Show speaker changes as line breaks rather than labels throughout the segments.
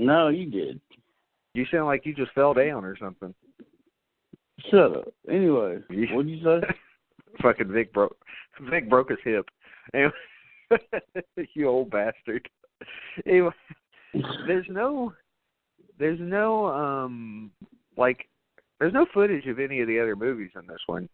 No, you did.
You sound like you just fell down or something.
Shut up. Anyway, what'd you say?
Fucking Vic broke his hip. Anyway, you old bastard. Anyway, there's no footage of any of the other movies in this one.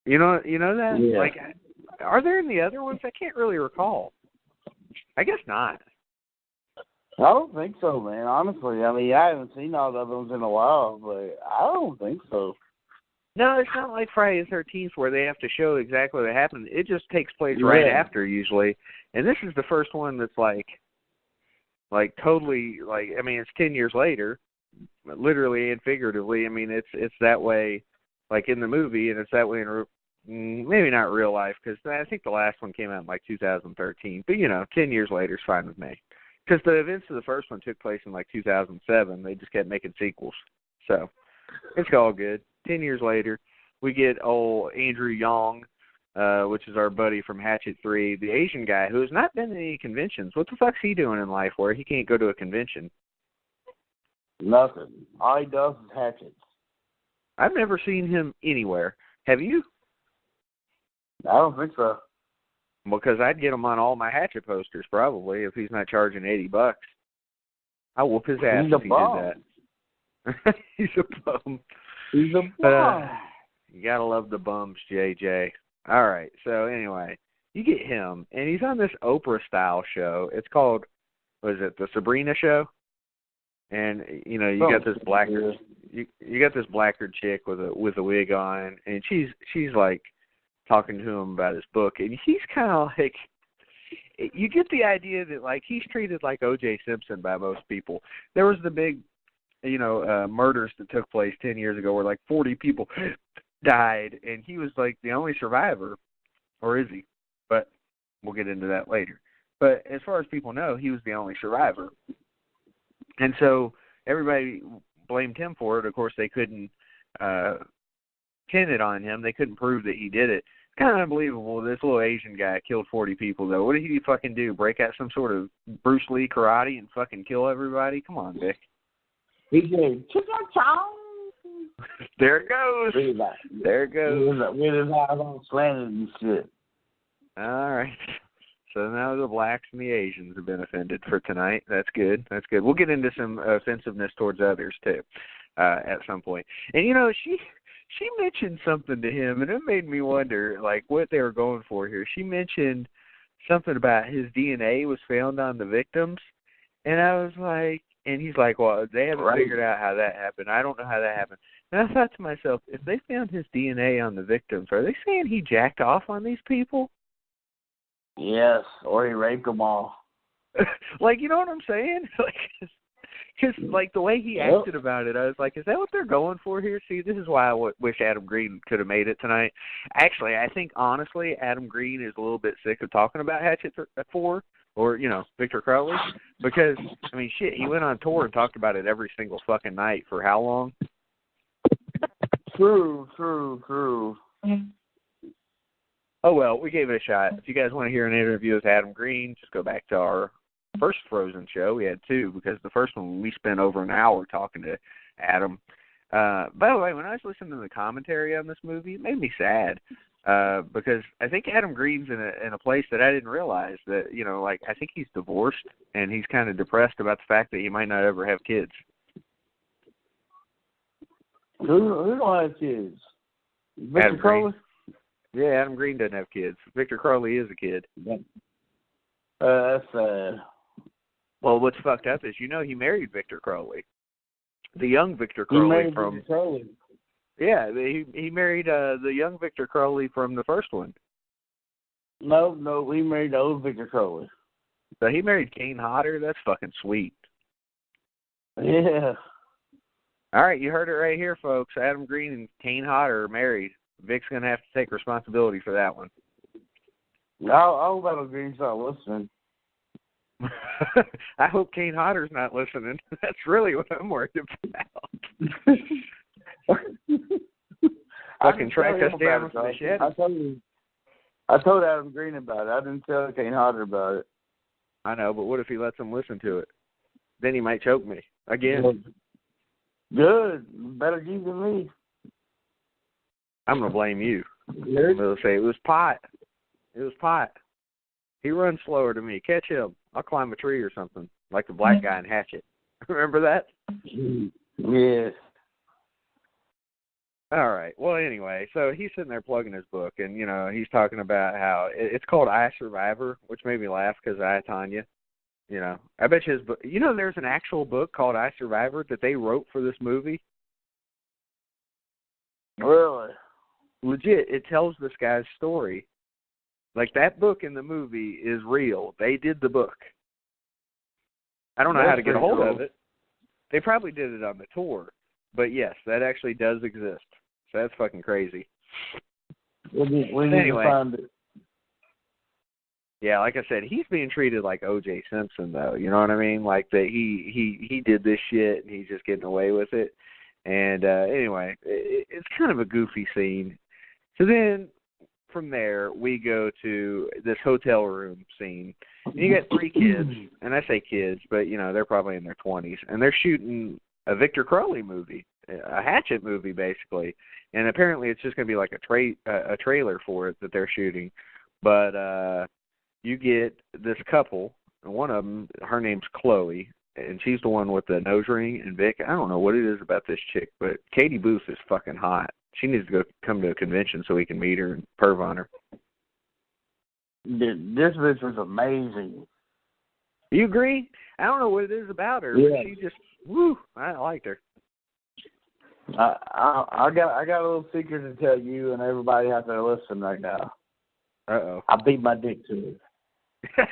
You know that?
Yeah.
Like, are there in the other ones? I can't really recall. I guess not.
I don't think so, man. Honestly, I mean, I haven't seen all the other ones in a while, but I don't think so.
No, it's not like Friday the 13th where they have to show exactly what happened. It just takes place right after usually, and this is the first one that's like totally like. I mean, it's 10 years later, literally and figuratively. I mean, it's that way, like in the movie, and it's that way in maybe not real life because I think the last one came out in like 2013. But 10 years later is fine with me. Because the events of the first one took place in like 2007. They just kept making sequels. So it's all good. 10 years later, we get old Andrew Yang, which is our buddy from Hatchet 3, the Asian guy who has not been to any conventions. What the fuck's he doing in life where he can't go to a convention?
Nothing. All he does is hatchets.
I've never seen him anywhere. Have you?
I don't think so.
Because I'd get him on all my Hatchet posters probably if he's not charging $80. I'll whoop his ass if he did that. He's a bum.
He's a bum.
You gotta love the bums, JJ. All right. So anyway, you get him, and he's on this Oprah-style show. It's called, what is it, the Sabrina Show? And you got this blacker, you got this blacker chick with a wig on, and she's like talking to him about his book, and he's kind of like, you get the idea that like he's treated like O.J. Simpson by most people. There was the big, murders that took place 10 years ago where like 40 people died, and he was like the only survivor, or is he? But we'll get into that later. But as far as people know, he was the only survivor. And so everybody blamed him for it. Of course, they couldn't pin it on him. They couldn't prove that he did it. Kind of unbelievable. This little Asian guy killed 40 people, though. What did he fucking do? Break out some sort of Bruce Lee karate and fucking kill everybody? Come on, Vic.
He did.
There it goes. There it goes.
With his eyes on slanted and shit.
All right. So now the blacks and the Asians have been offended for tonight. That's good. That's good. We'll get into some offensiveness towards others, too, at some point. And, she mentioned something to him, and it made me wonder, like, what they were going for here. She mentioned something about his DNA was found on the victims, and I was like, and he's like, well, they haven't figured out how that happened. I don't know how that happened. And I thought to myself, if they found his DNA on the victims, are they saying he jacked off on these people?
Yes, or he raped them all.
Like, you know what I'm saying? Because, like, the way he acted about it, I was like, is that what they're going for here? See, this is why I wish Adam Green could have made it tonight. Actually, I think, honestly, Adam Green is a little bit sick of talking about Hatchet 4 or, Victor Crowley. Because, I mean, shit, he went on tour and talked about it every single fucking night for how long?
True.
Oh, well, we gave it a shot. If you guys want to hear an interview with Adam Green, just go back to our first Frozen show. We had two because the first one we spent over an hour talking to Adam. By the way, when I was listening to the commentary on this movie, it made me sad because I think Adam Green's in a place that I didn't realize that, I think he's divorced and he's kind of depressed about the fact that he might not ever have kids.
Who don't have kids?
Victor Crowley? Yeah, Adam Green doesn't have kids. Victor Crowley is a kid.
That's sad.
Well, what's fucked up is, he married Victor Crowley. The young Victor Crowley from...
Victor Crowley.
Yeah, he married the young Victor Crowley from the first one.
No, he married the old Victor Crowley.
So he married Kane Hodder? That's fucking sweet.
Yeah.
All right, you heard it right here, folks. Adam Green and Kane Hodder are married. Vic's going to have to take responsibility for that one.
I hope Adam Green's not listening.
I hope Kane Hodder's not listening. That's really what I'm worried about. Fucking track us down from the shed.
I told Adam Green about it. I didn't tell Kane Hodder about it.
I know, but what if he lets him listen to it? Then he might choke me again.
Good. Better you than me.
I'm going to blame you. I'm going to say it was pot. It was pot. He runs slower than me. Catch him. I'll climb a tree or something, like the black guy in Hatchet. Remember that?
Yes.
All right. Well, anyway, so he's sitting there plugging his book, and, you know, he's talking about how it's called I, Survivor, which made me laugh because I, Tanya, you know. I bet you his book, you know, there's an actual book called I, Survivor that they wrote for this movie.
Really?
Legit. It tells this guy's story. Like, that book in the movie is real. They did the book. I don't know how to get a hold of it. They probably did it on the tour. But, yes, that actually does exist. So that's fucking crazy.
We need to find it.
Yeah, like I said, he's being treated like O.J. Simpson, though. You know what I mean? Like, that he did this shit, and he's just getting away with it. And, anyway, it's kind of a goofy scene. So then, from there, we go to this hotel room scene. And you got three kids, and I say kids, but, you know, they're probably in their 20s. And they're shooting a Victor Crowley movie, a Hatchet movie, basically. And apparently it's just going to be like a trailer for it that they're shooting. But you get this couple, and one of them, her name's Chloe, and she's the one with the nose ring. And Vic, I don't know what it is about this chick, but Katie Booth is fucking hot. She needs to come to a convention so we can meet her and perv on her.
This bitch was amazing.
You agree? I don't know what it is about her, but she just, woo, I liked her.
I got a little secret to tell you and everybody out there listening right now.
Uh-oh.
I beat my dick to it.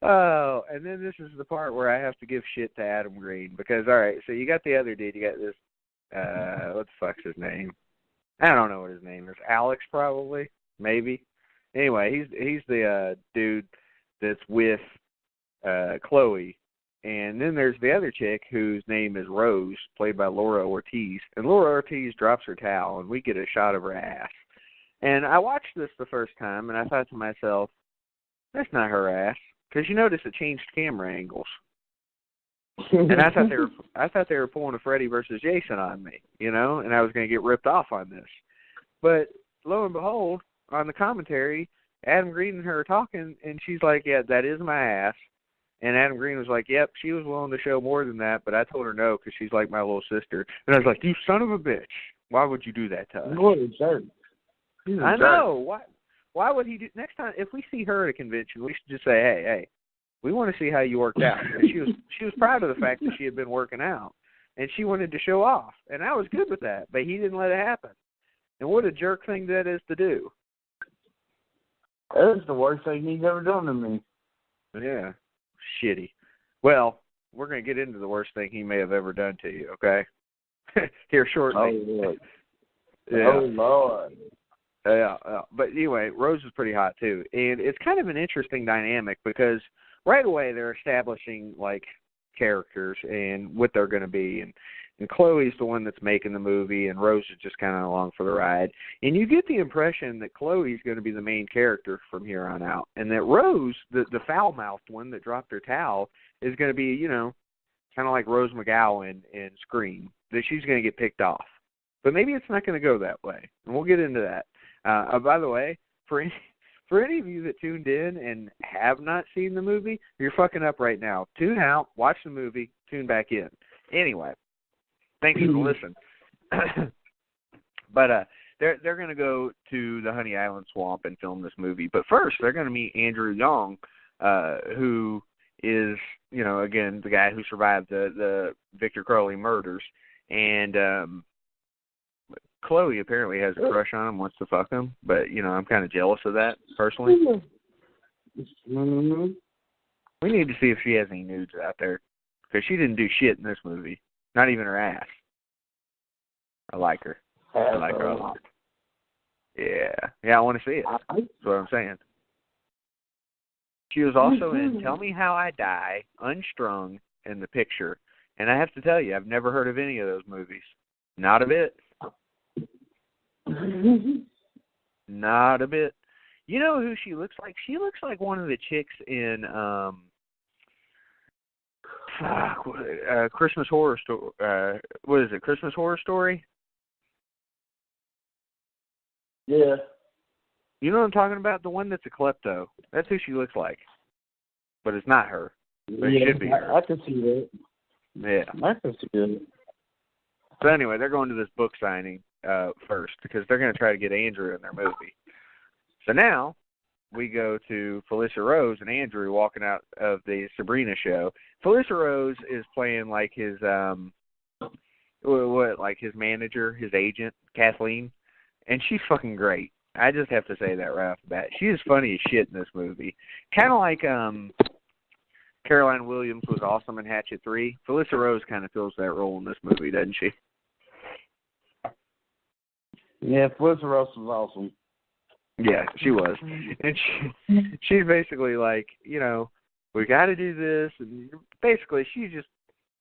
Oh, and then this is the part where I have to give shit to Adam Green because, all right, so you got the other dude. You got this, what the fuck's his name? I don't know what his name is. Alex, probably, maybe. Anyway, he's the dude that's with Chloe. And then there's the other chick whose name is Rose, played by Laura Ortiz. And Laura Ortiz drops her towel, and we get a shot of her ass. And I watched this the first time, and I thought to myself, that's not her ass. Because you notice it changed camera angles. And I thought they were pulling a Freddy versus Jason on me, you know, and I was going to get ripped off on this. But lo and behold, on the commentary, Adam Green and her are talking, and she's like, yeah, that is my ass. And Adam Green was like, yep, she was willing to show more than that, but I told her no because she's like my little sister. And I was like, you son of a bitch. Why would you do that to us?
What a jerk.
I know. Why would he do? Next time, if we see her at a convention, we should just say, hey, we want to see how you worked out. And she was proud of the fact that she had been working out, and she wanted to show off. And I was good with that, but he didn't let it happen. And what a jerk thing that is to do.
That is the worst thing he's ever done to me.
Yeah. Shitty. Well, we're going to get into the worst thing he may have ever done to you, okay? Here shortly.
Oh, Lord.
Yeah.
Oh, Lord.
Yeah. But anyway, Rose is pretty hot, too. And it's kind of an interesting dynamic because right away they're establishing, like, characters and what they're going to be. And Chloe's the one that's making the movie, and Rose is just kind of along for the ride. And you get the impression that Chloe's going to be the main character from here on out, and that Rose, the foul-mouthed one that dropped her towel, is going to be, you know, kind of like Rose McGowan in Scream, that she's going to get picked off. But maybe it's not going to go that way, and we'll get into that. By the way, for any of you that tuned in and have not seen the movie, you're fucking up right now. Tune out, watch the movie, tune back in. Anyway. Thank you for listening. But they're going to go to the Honey Island Swamp and film this movie. But first, they're going to meet Andrew Young, who is, you know, again, the guy who survived the Victor Crowley murders. And Chloe apparently has a crush on him, wants to fuck him. But, you know, I'm kind of jealous of that, personally.
Mm-hmm.
We need to see if she has any nudes out there. Because she didn't do shit in this movie. Not even her ass. I like her. I like her a lot. Yeah. Yeah, I want to see it. That's what I'm saying. She was also in Tell Me How I Die, Unstrung, and The Picture. And I have to tell you, I've never heard of any of those movies. Not a bit. Not a bit. You know who she looks like? She looks like one of the chicks in Christmas Horror Story. What is it? Christmas Horror Story?
Yeah.
You know what I'm talking about? The one that's a klepto. That's who she looks like. But it's not her. But it should be her.
I can see that.
Yeah.
I can see that.
So anyway, they're going to this book signing first because they're going to try to get Andrew in their movie. So now we go to Felissa Rose and Andrew walking out of the Sabrina show. Felissa Rose is playing like his like his manager, his agent, Kathleen, and she's fucking great. I just have to say that right off the bat. She is funny as shit in this movie. Kind of like Caroline Williams was awesome in Hatchet 3. Felissa Rose kind of fills that role in this movie, doesn't she?
Yeah, Felissa Rose was awesome.
Yeah, she was. And she's basically like, you know, we got to do this. And basically, she's just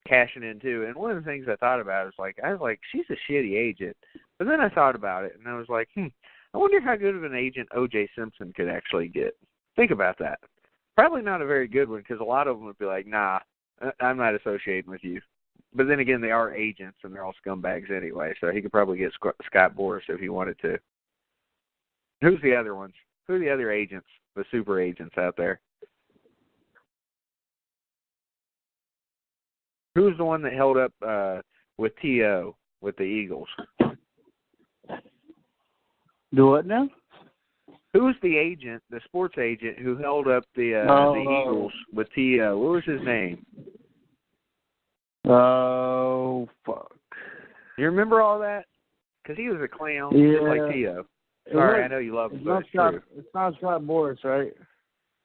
cashing in, too. And one of the things I thought about is, like, I was like, she's a shitty agent. But then I thought about it, and I was like, I wonder how good of an agent O.J. Simpson could actually get. Think about that. Probably not a very good one, because a lot of them would be like, nah, I'm not associating with you. But then again, they are agents, and they're all scumbags anyway, so he could probably get Scott Boras if he wanted to. Who's the other ones? Who are the other agents, the super agents out there? Who's the one that held up with T.O. with the Eagles?
Do what now?
Who's the agent, the sports agent, who held up the Eagles with T.O.? What was his name?
Oh, fuck.
You remember all that? Because he was a clown, just like T.O. Sorry, I know you love him, but it's true.
It's not Scott Boras, right?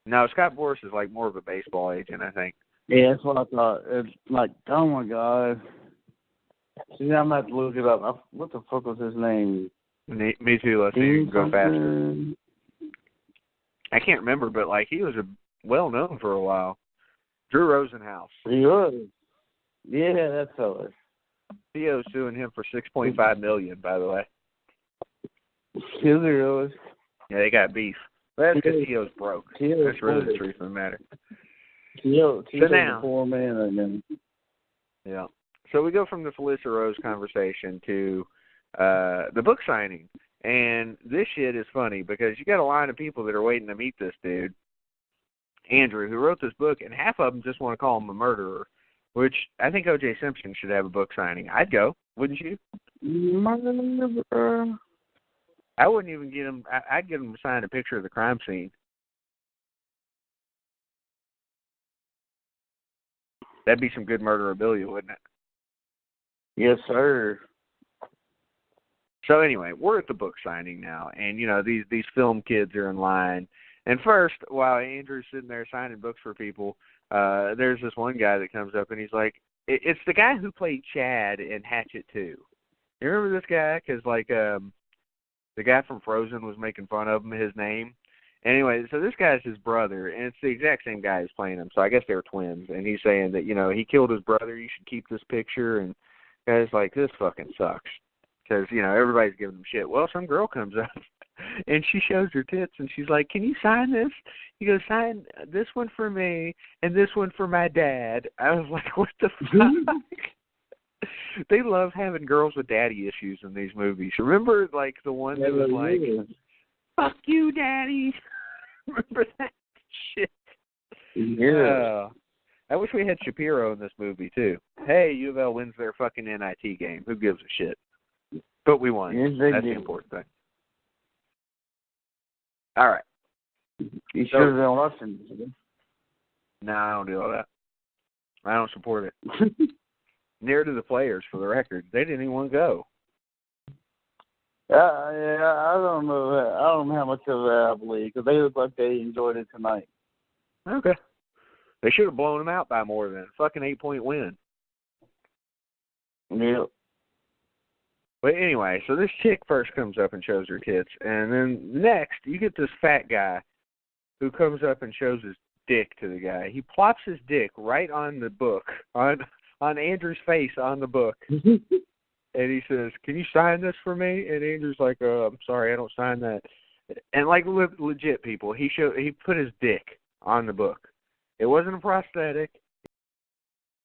No, Scott Boras is like more of a baseball agent, I think.
Yeah, that's what I thought. It's like, oh my God. See, I'm going to have to look it up. What the fuck was his name?
Me too. Let's see. You can go faster. I can't remember, but like he was well known for a while. Drew Rosenhaus.
He was. Yeah, that's all.
Theo's suing him for $6.5 million, by the way.
Really?
Yeah, they got beef. But that's because Theo's broke. That's really the truth of the matter.
Theo's
now,
a poor man again.
Yeah. So we go from the Felissa Rose conversation to the book signing. And this shit is funny because you got a line of people that are waiting to meet this dude, Andrew, who wrote this book, and half of them just want to call him a murderer, which I think O.J. Simpson should have a book signing. I'd go, wouldn't you?
Murderer.
I wouldn't even get him. I'd get him to sign a picture of the crime scene. That'd be some good murderabilia, wouldn't it?
Yes, sir.
So anyway, we're at the book signing now, and you know these film kids are in line. And first, while Andrew's sitting there signing books for people, there's this one guy that comes up and he's like, "It's the guy who played Chad in Hatchet 2. You remember this guy? Because like the guy from Frozen was making fun of him, his name. Anyway, so this guy's his brother, and it's the exact same guy who's playing him. So I guess they were twins. And he's saying that, you know, he killed his brother. You should keep this picture. And the guy's like, this fucking sucks. Because, you know, everybody's giving him shit. Well, some girl comes up, and she shows her tits, and she's like, can you sign this? He goes, sign this one for me and this one for my dad. I was like, what the fuck? They love having girls with daddy issues in these movies. Remember, like, the one that was like, fuck you, daddy. Remember that shit?
Yeah.
I wish we had Shapiro in this movie, too. Hey, U of L wins their fucking NIT game. Who gives a shit? But we won.
Yes,
that's the important thing. All right.
You should have been watching.
No, I don't do all that. I don't support it. Near to the players, for the record. They didn't even want to go.
Yeah, I don't know that. I don't know how much of that I believe, because they look like they enjoyed it tonight.
Okay. They should have blown them out by more than a fucking 8-point win.
Yep.
But anyway, so this chick first comes up and shows her tits, and then next you get this fat guy who comes up and shows his dick to the guy. He plops his dick right on the book, on Andrew's face on the book. And he says, can you sign this for me? And Andrew's like, I'm sorry, I don't sign that. And like legit people, he put his dick on the book. It wasn't a prosthetic.